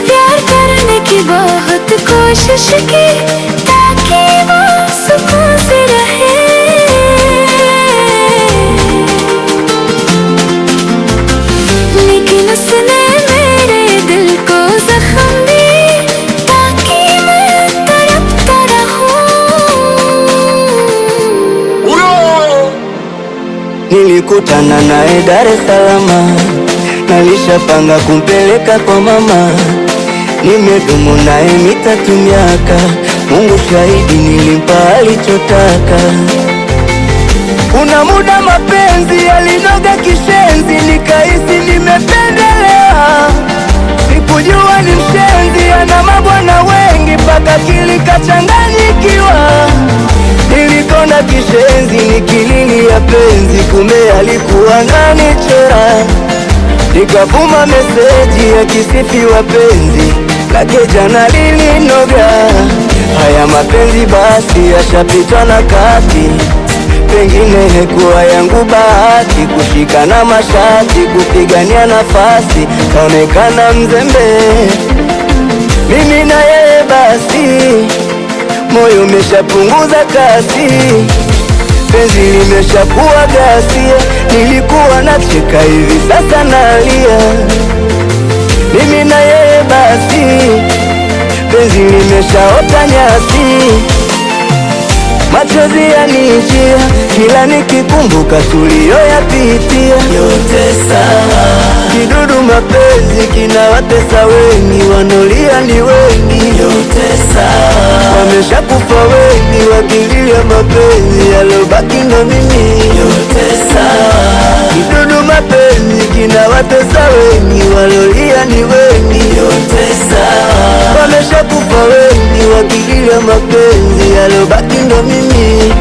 प्यार करने की बहुत कोशिश की, ताकि वो सुकून से रहे। लेकिन उसने मेरे दिल को जख्म दी, ताकि मैं तड़पता रहूं। Nilikutana naye Dar es Salaam, nalishapanga kumpeleka kwa mama. Nimedumu naye mitatu miaka, Mungu shahidi nilimpa alichotaka. Kuna muda mapenzi yalinoga kishenzi, nikahisi nimependelewa. Sikujua ni mshenzi, ana mabwana wengi, mpaka akili kachanganyikiwa. Nilikonda kishenzi nikililia penzi, kumbe alikuwa ananichora. Nikavuma meseji akisifiwa penzi lake jana lilinoga. Haya mapenzi basi yashapitwa na kati, pengine hekuwa yangu bahati, kushikana mashati, kupigania nafasi, kaonekana mzembe. Mimi na yeye basi, moyo umeshapunguza kasi, penzi limeshakuwa ghasia. Nilikuwa nacheka, hivi sasa nalia. Mimi na yeye basi, penzi limeshaota nyasi, machozi yanijia kila nikikumbuka tuliyoyapitia. Yote sawa, kidudu mapenzi kinawatesa wengi, wanolia ni wengi. Yote sawa, wameshakufa wengi wakilia mapenzi, yalobaki ndo mimi. Yote sawa, kidudu mapenzi kinawatesa wengi, walolia ni wengi. Yote sawa, wameshakufa wengi wakilia mapenzi, yalobaki ndo mimi.